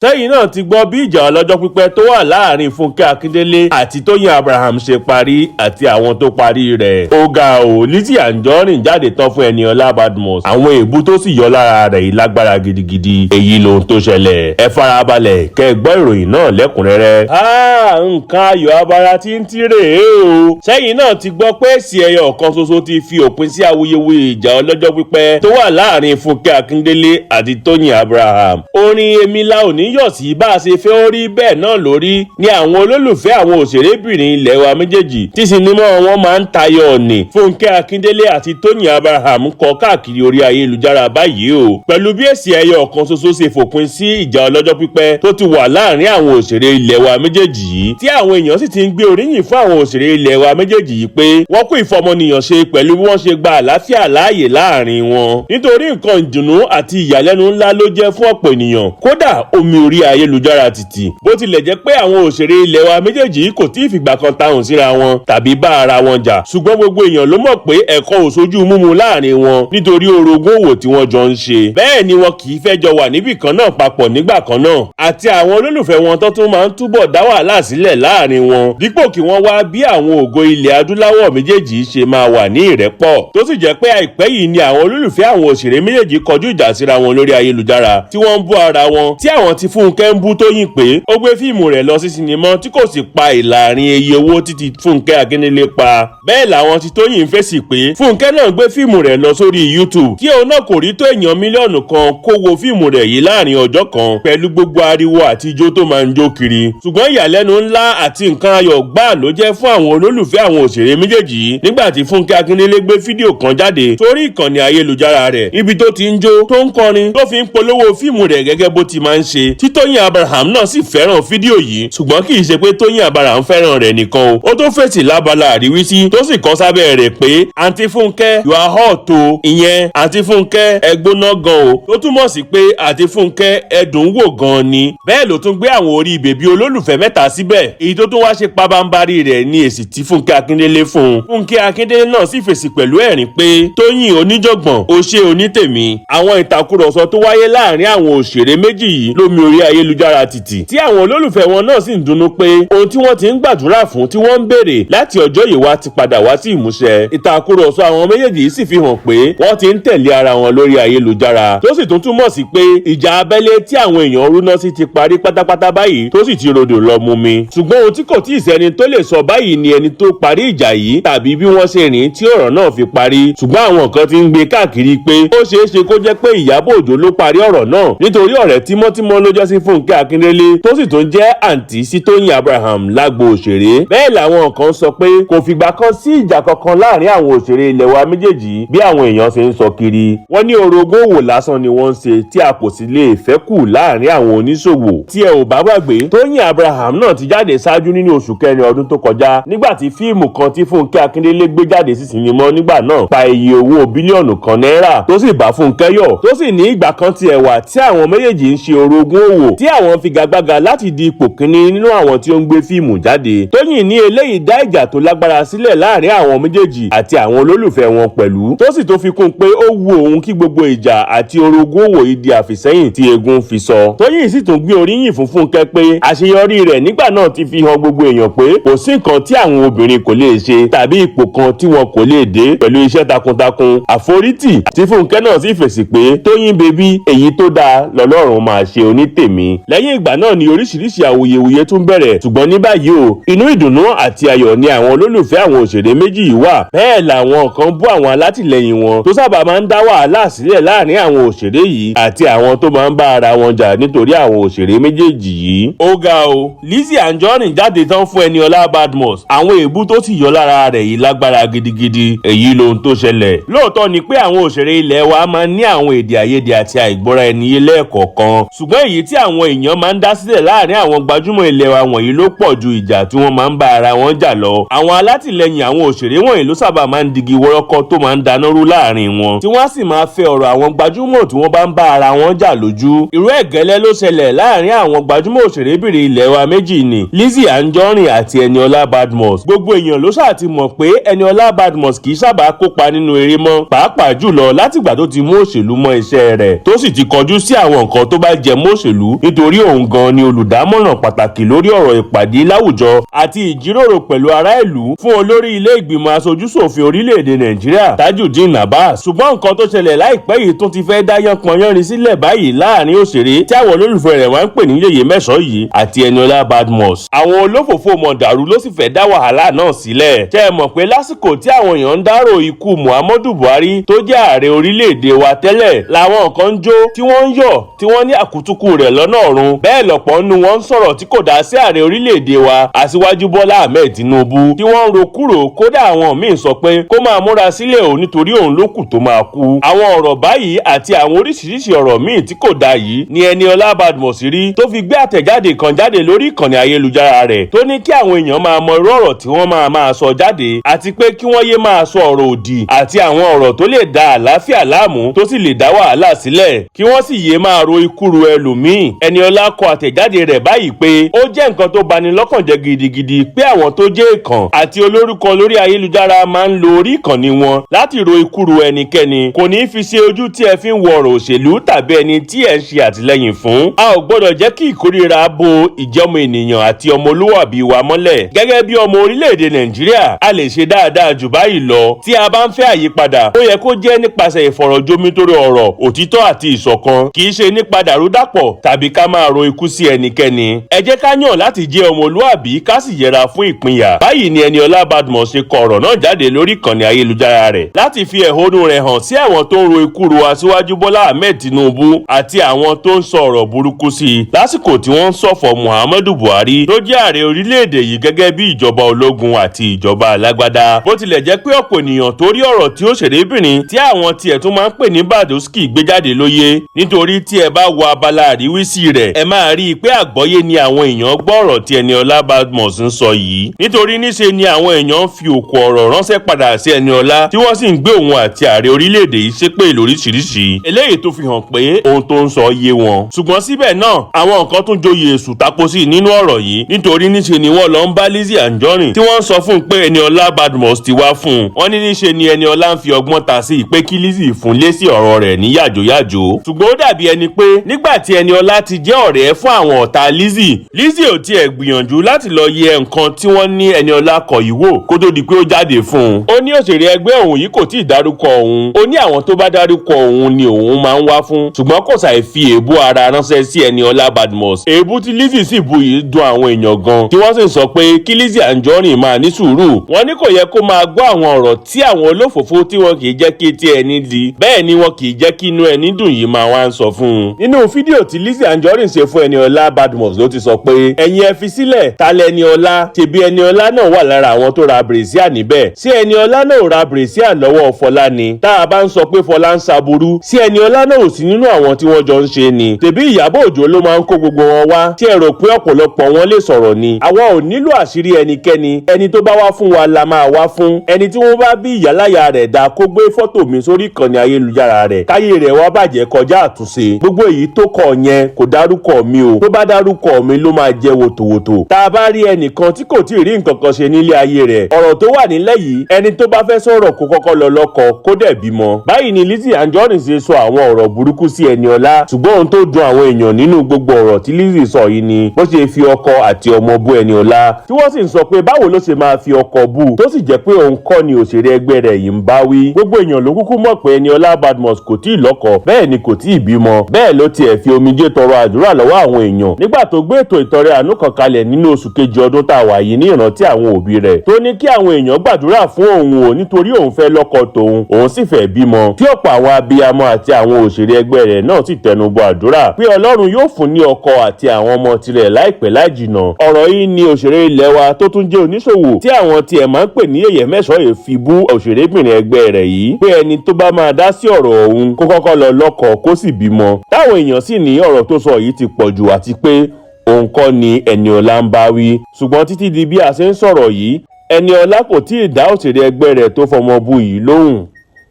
sẹ́yìn náà ti gbọ́ bí ìjà ọlọ́jọ́ pípẹ́ tó wà láàrin Fúnkẹ́ Akíndélé àti Tóyìn Abraham ṣe parí àti àwọn tó parí rẹ̀. ó ga ò Lizzy Anjorin jáde tán fún Ẹniọlá Badmus. àwọn èébú tó sì yọ lára rẹ̀ yìí lágbára gidigidi. èyí lohun tó ṣẹlẹ̀. ẹ farabalẹ̀ kẹ́ ẹ gbọ́ ìròyìn náà lẹ́kùnrẹ́rẹ́. nǹkan ayọ̀ abara tí ń tirè o. sẹ́yìn náà ti gbọ́ pé èsì ẹyọ kan ṣoṣo ti fi òpin sí awuyewuye ìjà ọlọ́jọ́ pípẹ́ tó wà láàrin Fúnkẹ́ Akíndélé àti Tóyìn Abraham. orin Emila òní yọ̀ sí bá a ṣe fẹ́ ó rí bẹ́ẹ̀ náà lórí ni àwọn olólùfẹ́ àwọn òṣèrébìnrin ilẹ̀ wa méjèèjì tí sinimá wọn máa ń tayọ ọ̀nì Fúnkẹ́ Akíndélé àti Tóyìn Abraham kọ káàkiri orí ayélujára báyìí o. pẹ̀lú bí èsì ẹyọ kan ṣoṣo ṣe fòpin sí ìjà ọlọ́jọ́ pípẹ́ tó ti wà láàrin àwọn òṣèré ilẹ̀ wa méjèèjì yìí tí àwọn èèyàn sì ti ń gbé oríyìn fún àwọn òṣèré ilẹ̀ wa méjèèjì yìí pé wọ́n kú ìfọmọnìyàn ṣe pẹ̀lú bí wọ́n ṣe gba àlàáfíà láàyè láàrin wọn. nítorí nǹkan ìdùnnú àti ìyàlẹ́nu ńlá ló jẹ́ fún ọ̀pọ̀ ènìyàn kódà omi orí ayélujára títì bó tilẹ̀ jẹ́ pé àwọn òṣèré ilẹ̀ wa méjèèjì kò tí ì fìgbà kan tahùn síra wọn tàbí bá ara wọn jà ṣùgbọ́n gbogbo èèyàn ló mọ̀ pé ẹ̀kọ́ òṣojú múmu láàrin wọn nítorí orogún òwò tí wọ́n jọ ń ṣe bẹ́ẹ̀ ni wọn kì í fẹ́ jọ wà níbì kan náà papọ̀ nígbà kan náà àti àwọn olólùfẹ́ wọn tó tún máa ń túbọ̀ dá wàhálà sílẹ̀ láàrin wọn dípò kí wọ́n wá bí àwọn ògo ilẹ̀ adúláwọ̀ méjèèjì ṣe máa wà ní ìrẹ́pọ̀ tó sì jẹ́ pé àìpẹ́ yìí ni àwọn olólùfẹ́ àwọn òṣèré méjèèjì kọjú ìjà síra wọn lórí ayélujára tí wọ́n ń bú ara wọn tí àwọn ti Fúnkẹ́ ń bú Tóyìn pé ó gbé fíìmù rẹ̀ lọ sí sinimá tí kò sì pa ìlàrin iye owó títí Fúnkẹ́ Akíndélé pa bẹ́ẹ̀ làwọn ti Tóyìn fèsì pé Fúnkẹ́ náà gbé fíìmù rẹ̀ lọ sórí YouTube tí òun náà kò rí tó èèyàn mílíọ̀nù kan kó wo fíìmù rẹ̀ yìí láàrin ọjọ́ kan pẹ̀lú gbogbo ariwo àti ijó tó máa ń jó kiri ṣùgbọ́n ìyàlẹ́nu ńlá àti nǹkan ayọ̀ gbáà ló jẹ́ fún àwọn olólùfẹ́ àwọn òṣèré méjèèjì yìí nígbà tí Fúnkẹ́ Akíndélé gbé fídíò kan jáde sórí ìkànnì ayélujára rẹ̀ ibi tó ti ń jó tó ń kọrin tó fi ń polówó fíìmù rẹ̀ gẹ́gẹ́ bó ti máa ń ṣe tí Tóyìn Abraham náà sì fẹ́ràn fídíò yìí ṣùgbọ́n kì í ṣe pé Tóyìn Abraham fẹ́ràn rẹ̀ nìkan o ó tó fèsì lábala àríwísí tó sì kọ sábẹ́ rẹ̀ pé àǹtí Fúnkẹ́ you are hot o ìyẹn àǹtí Fúnkẹ́ ẹ gbóná gan o tó túmọ̀ sí pé àǹtí Fúnkẹ́ ẹ dùn wò gan ni bẹ́ẹ̀ ló tún gbé àwọn orí bèbí olólùfẹ́ mẹ́ta síbẹ̀ èyí tó tún wá ṣe pabambarì rẹ̀ ní èsì tí Fúnkẹ́ Akíndélé fún un Fúnkẹ́ Akíndélé náà sì fèsì pẹ̀lú ẹ̀rín pé Tóyìn oníjọ̀gbọ̀n ó ṣe onítèmi àwọn ìtàkùrọ̀sọ tó wáyé láàrin àwọn òṣèré méjì yìí lómi orí ayélujára títì tí àwọn olólùfẹ́ wọn náà sì ń dunnú pé ohun tí wọ́n ti ń gbàdúrà fún tí wọ́n ń béèrè láti ọjọ́ yìí wá ti padà wá sí ìmúṣẹ ìtàkùrọ̀sọ àwọn méjèèjì sì fi hàn pé wọ́n ti ń tẹ̀lé ara wọn lórí ayélujára tó sì tún túmọ̀ sí pé ìjà abẹ́lé tí àwọn èèyàn rúná sí ti parí pátápátá báyìí tó sì ti rodò lọ mú mi ṣùgbọ́n ohun tí kò tí ì sẹ́ni tó lè sọ báyìí ni ẹni tó parí ìjà yìí tàbí bí wọ́n ṣe rìn tí ọ̀rọ̀ náà fi parí ṣùgbọ́n àwọn kan ti ń gbé káàkiri pé ó ṣeé ṣe kó jẹ́ pé Ìyábọ̀ Òjó ló parí ọ̀rọ̀ náà nítorí ọ̀rẹ́ tímọ́tímọ́ ló jẹ́ sí Fúnkẹ́ Akíndélé tó sì tún jẹ́ àǹtí sí Tóyìn Abraham lágbo òṣèré bẹ́ẹ̀ làwọn kan sọ pé kò fìgbà kan sí ìjà kankan láàrin àwọn òṣèré ilẹ̀ wa méjèèjì bí àwọn èèyàn ṣe ń sọ kiri wọ́n ní orogún òwò lásán ni wọ́n ń ṣe tí a kò sì lè fẹ́ kù láàrin àwọn oníṣòwò tí ẹ ò bá gbàgbé Tóyìn Abraham náà ti jáde ṣáájú nínú oṣù kẹrin ọdún tó kọjá nígbà tí fíìmù kan tí Fúnkẹ́ Akíndélé gbé jáde sí sinimá nígbà náà pa iye owó bílíọ̀nù kan náírà tó sì bá Fúnkẹ́ yọ̀ tó sì ní ìgbà kan tiẹ̀ wà tí àwọn méjèèjì ń ṣe orogún òwò tí àwọn figagbága láti di ipò kíní nínú àwọn tí ó ń gbé fíìmù jáde Tóyìn ní eléyìí dá ìjà tó lágbára sílẹ̀ láàrin àwọn méjèèjì àti àwọn olólùfẹ́ wọn pẹ̀lú tó sì tó fi kún pé ó wu òun kí gbogbo ìjà àti orogún òwò yìí di àfìsẹ́yìn tí egun fi sọ Tóyìn sì tún gbé oríyìn fún Fúnkẹ́ pé àṣeyọrí rẹ̀ nígbà náà ti fi hàn gbogbo èèyàn pé kò sí nǹkan tí àwọn obìnrin kò lè ṣe tàbí ipò kan tí wọn kò lè dé pẹ̀lú iṣẹ́ takuntakun àforítì tí Fúnkẹ́ náà sì fèsì pé Tóyìn bèbí èyí tó dáa lọ́lọ́run máa ṣe onítèmi lẹ́yìn ìgbà náà ni oríṣiríṣi awuyewuye tún bẹ̀rẹ̀ ṣùgbọ́n ní báyìí o inú ìdùnnú àti ayọ̀ ni àwọn olólùfẹ́ àwọn òṣèré méjì yìí wà bẹ́ẹ̀ làwọn kan bú àwọn alátìlẹyìn wọn tó sábà máa ń dá wàhálà sílẹ̀ láàrin àwọn òṣèré yìí àti àwọn tó máa ń bá ara wọn jà nítorí àwọn òṣèré méjèèjì yìí. ó ga o Lizzy Anjorin jáde tán fún Ẹniọlá Badmus àwọn èébú tó sì yọ lára rẹ̀ yìí lágbára gidigidi èyí lohun tó ṣẹlẹ̀ lóòótọ́ ni pé àwọn òṣèré ilẹ̀ wa máa ń ní àwọn èdè àìyedè àti àìgbọ́ra ẹni yé lẹ́ẹ̀kọ̀ọ̀kan ṣùgbọ́n èyí tí àwọn èèyàn máa ń dá sílẹ̀ láàrin àwọn gbajúmọ̀ ilẹ̀ wa wọ̀nyí ló pọ̀ ju ìjà tí wọ́n máa ń bá ara wọn jà lọ àwọn alátìlẹyìn àwọn òṣèré wọ̀nyí ló sábà máa ń digi wọ́rọ́kọ́ tó máa ń dáná rú láàrin wọn tí wọ́n sì máa fẹ́ ọ̀rọ̀ àwọn gbajúmọ̀ tí wọ́n bá ń bá ara wọn jà lójú irú ẹ̀ gẹ́lẹ́ ló ṣẹlẹ̀ láàrin àwọn gbajúmọ̀ òṣèrébìnrin ilẹ̀ wa méjì ni Lizzy Anjorin àti Ẹniọlá Badmus gbogbo èèyàn ló ṣáà ti mọ̀ pé Ẹniọlá Badmus kì í sábà kópa nínú eré mọ́ pàápàá jùlọ látìgbà tó ti mú òṣèlú mọ́ iṣẹ́ rẹ̀ tó sì ti kọjú sí àwọn nǹkan tó bá jẹ mọ́ òṣèlú òṣèlú nítorí òun gan ni olùdámọ̀ràn pàtàkì lórí ọ̀rọ̀ ìpàdé láwùjọ àti ìjíròrò pẹ̀lú ará ìlú fún olórí ilé ìgbìmọ̀ aṣojúṣòfin orílẹ̀-èdè Nàìjíríà Tajudeen Abbas. ṣùgbọ́n nǹkan tó ṣẹlẹ̀ láìpẹ́ yìí tún ti fẹ́ dá yánpọnyánrin sílẹ̀ báyìí láàrin òṣèré tí àwọn olólùfẹ́ rẹ̀ wá ń pè ní Yèyé Mẹ́sàn yìí àti Eniola Badmus. àwọn olófòfò mọ̀dàrú ló sì fẹ́ dá wàhálà náà sílẹ̀. ṣé ẹ mọ̀ pé lásìkò tí àwọn èèyàn ń dárò ikú Muhammadu Buhari tó jẹ́ ààrẹ orílẹ̀-èdè wa tẹ́lẹ̀ làwọn kan ń jó tí wọ́n ń yọ̀ tí wọ́n ní àkútúkù rẹ̀ lọ́nà ọ̀run. bẹ́ẹ̀ lọ̀pọ̀ nínú wọn ń sọ̀rọ̀ tí kò dá sí ààrẹ orílẹ̀-èdè wa Aṣíwájú Bọ́lá Ahmed Tinubu tí wọ́n ń ro kúrò. kódà àwọn míín sọ pé kó máa múra sílẹ̀ o nítorí òun ló kù tó máa kú. àwọn ọ̀rọ̀ báyìí àti àwọn oríṣiríṣi ọ̀rọ̀ míín tí kò dá yìí ni Eniola Badmus rí tó fi gbé àtẹ̀jáde kan jáde lórí ìkànnì ayélujára rẹ̀ tó ní kí àwọn èèyàn máa mọ irú ọ̀rọ̀ tí wọ́n máa sọ jáde àti pé kí wọ́n yé máa sọ ọ̀rọ̀ òdì àti àwọn ọ̀rọ̀ tó lè da àlàáfíà láàmú tó sì lè dá wàhálà sílẹ̀ kí wọ́n sì yé máa ro ikú ru ẹlòmíì. Eniola kọ àtẹ̀jáde rẹ̀ báyìí pé ó jẹ́ nǹkan tó bani lọ́kàn jẹ́ gidigidi pé àwọn tó jẹ́ èèkàn àti olórúkọ lórí ayélujára máa ń lo orí ìkànnì wọn láti ro ikú ru ẹnikẹ́ni. kò ní í fi ṣe ojú tí ẹ fi ń wo ọ̀rọ̀ òṣèlú tàbí ẹni tí ẹ ń ṣe àtìlẹ́yìn fún. a ò gbọ́dọ̀ jẹ́ kí ìkórìíra bo ìjọmọ ènìyàn àti ọmọlúwàbí wa mọ́lẹ̀. gẹ́gẹ́ bí ọmọ orílẹ̀-èdè Nàìjíríà a lè ṣe dáadáa jù báyìí lọ. tí a bá ń fẹ́ àyípadà ó yẹ kó jẹ́ nípasẹ̀ ìfọ̀rọ̀jomitoro ọ̀rọ̀ òtítọ́ àti ìṣọ̀kan kì í ṣe nípa dàrúdàpọ̀ tàbí ká máa ro ikú sí ẹnikẹ́ni. ẹ jẹ́ ká yàn láti jẹ́ ọmọlúwàbí ká sì yẹra fún ìpínyà. báyìí ni Eniola Badmus ṣe kọ ọ̀rọ̀ náà jáde lórí ìkànnì ayélujára rẹ̀ láti fi ẹ̀hónú rẹ̀ hàn sí àwọn tó ń ro ikú ru Aṣíwájú Bọ́lá Ahmed Tinubu àti àwọn tó ń sọ ọ̀rọ̀ burúkú sí i lásìkò tí wọ́n ń ṣọ̀fọ̀ Muhammadu Buhari tó jẹ́ ààrẹ orílẹ̀-èdè yìí gẹ́gẹ́ bí ìjọba ológun àti ìjọba alágbádá. bó tilẹ̀ jẹ́ pé ọ̀pọ̀ ènìyàn tó rí ọ̀rọ̀ tí òṣèrébìnrin tí àwọn tiẹ̀ tún máa ń pè ní Bardosky gbé jáde lóye nítorí tí ẹ bá wo abala àríwísí rẹ̀ ẹ máa rí i pé àgbọ́yé ni àwọn èèyàn gbọ́ ọ̀rọ̀ tí Eniola Badmus ń sọ yìí nítorí níṣe ni àwọn èèyàn ń fi òkú ọ̀rọ̀ ránṣẹ́ padà sí Eniola tí wọ́n sì ń gbé òun àti ààrẹ orílẹ̀-èdè yìí ṣépè lóríṣiríṣi eléyìí tó fi hàn pé ohun tó ń sọ yé wọn. ṣùgbọ́n síbẹ̀ náà àwọn nǹkan tún joyè èṣù tapo sí nínú ọ̀rọ̀ yìí nítorí níṣe ni wọ́n lọ ń bá Lizzy Anjorin tí wọ́n ń sọ fún un pé Eniola Badmus ti wá fún un. wọ́n ní níṣe ni Eniola ń fi ọgbọ́n ta sí pé kí Lizzy fún lésì ọ̀rọ̀ rẹ̀ ní yàjóyàjó. ṣùgbọ́n ó dàbí ẹni pé nígbà tí Eniola ti jẹ́ ọ̀rẹ́ fún àwọn ọ̀tá Lizzy ò tiẹ̀ gbìyànjú láti lọ yẹ nǹkan tí wọ́n ní Eniola kọ yìí wò kó tó di pé ó jáde fún un. ó ní òṣèré ẹgbẹ́ òun yìí kò tíì dárúkọ òun. ó ní àwọn tó bá dárúkọ òun ni òun máa ń wá fún. ṣùgbọ́n kò ṣàì fi èébú ara ránṣẹ́ sí Eniola Badmus. èébú tí Lizzy sì bu yìí dùn àwọn èèyàn gan tí wọ́n sì sọ pé kí Lizzy Anjorin máa ní sùúrù. wọ́n ní kò yẹ kó máa gbọ́ àwọn ọ̀rọ̀ tí àwọn olófòfó tí wọn kì í jẹ́ kí etí ẹni di bẹ́ẹ̀ ni wọn kì í jẹ́ kí inú ẹni dùn yìí máa wá ń sọ fún un. nínú fídíò tí Lizzy Anjorin ṣe fún Eniola Badmus ló ti sọ pé ẹ̀yin ẹ fi sílẹ̀ ta lẹ Eniola ṣebí Eniola náà wà lára àwọn tó ra bèrèsíà níbẹ̀. ṣé Eniola náà ò ra bèrèsíà lọ́wọ́ Fọlá ni tá a bá ń sọ pé Fọlá ń ṣaburú ṣé Eniola náà ò sí nínú àwọn tí wọ́n jọ ń ṣe ni. tèbí Ìyábọ̀ Òjó ló máa ń kó gbogbo wọn wá tí ẹ rò pé ọ̀pọ̀lọpọ̀ wọn lè sọ̀rọ̀ ni. àwa ò nílò àṣírí ẹnikẹ́ni ẹni tó bá wá fún wa la máa wá fún. ẹni tí wọ́n bá bí ìyáláyà rẹ̀ dá kó gbé fọ́tò mi sórí ìkànnì ayélujára rẹ̀ káyé rẹ̀ wá bàjẹ́ kọjá àtúnṣe. gbogbo èyí tó kọ yẹn kò dárúkọ mi o tó bá dárúkọ mi ló máa jẹ́ wòtòwòtò. tá a bá rí ẹnìkan tí kò tí ì rí nǹkan kan ṣe nílé ayé rẹ̀ ọ̀rọ̀ tó wà nílẹ̀ yìí ẹni tó bá fẹ́ sọ̀rọ̀ kó kọ́kọ́ lọ lọ́kọ kó dẹ̀ bímọ. báyìí ni Lizzy Anjorin ṣe sọ àwọn ọ̀rọ̀ burúkú sí Eniola ṣùgbọ́n ohun tó dùn àwọn èèyàn nínú gbogbo ọ̀rọ̀ tí Lizzy sọ yìí ni bó ṣe fi ọkọ àti ọmọ bú Eniola tí wọ́n sì ń sọ pé báwo ló ṣe máa fi ọkọ bú tó sì jẹ́ pé òun kọ́ ni òṣèré ẹgbẹ́ rẹ̀ yìí ń bá wí. gbogbo èèyàn ló kúkú mọ̀ pé Eniola Badmus kò tí ì lọ́kọ bẹ́ẹ̀ ni kò tí ì bímọ bẹ́ẹ̀ ló tiẹ̀ fi omijé tọrọ àdúrà lọ́wọ́ àwọn èèyàn nígbà tó gbé ètò ìtọrẹ àánú kan kalẹ̀ nínú oṣù kejì ọdún tá a wà yìí ní ìrántí àwọn òbí rẹ̀ tó ní kí àwọn èèyàn gbàdúrà fún òun ò nítorí òun fẹ́ lọ́kọ tòun òun sì fẹ́ bímọ tí ọ̀pọ̀ àwọn abiyamọ àti àwọn òṣèré ẹgbẹ́ rẹ̀ náà sì tẹnubọ àdúrà pé Ọlọ́run yóò fún ní ọkọ àti àwọn ọmọ tirẹ̀ láìpẹ́ láìjìnà. ọ̀rọ̀ yìí ni òṣèré ilẹ̀ wa tó tún jẹ́ oníṣòwò tí àwọn tiẹ̀ máa ń pè ní Yèyé Mẹ́sàn yìí fi bú òṣèrébìnrin ẹgbẹ́ rẹ̀ yìí pé ẹni tó bá máa dá sí ọ̀rọ̀ òun kó kọ́kọ́ lọ lọ́kọ kó sì bímọ. táwọn èèyàn sì ní ọ̀rọ̀ tó sọ yìí ti pọ̀jù àti pé òun kọ́ ni Eniola ń bá wí. ṣùgbọ́n títí di bí a ṣe ń sọ̀rọ̀ yìí Eniola kò tí ì dá òṣèré ẹgbẹ́ rẹ̀ tó fọmọ bú yìí lóhùn.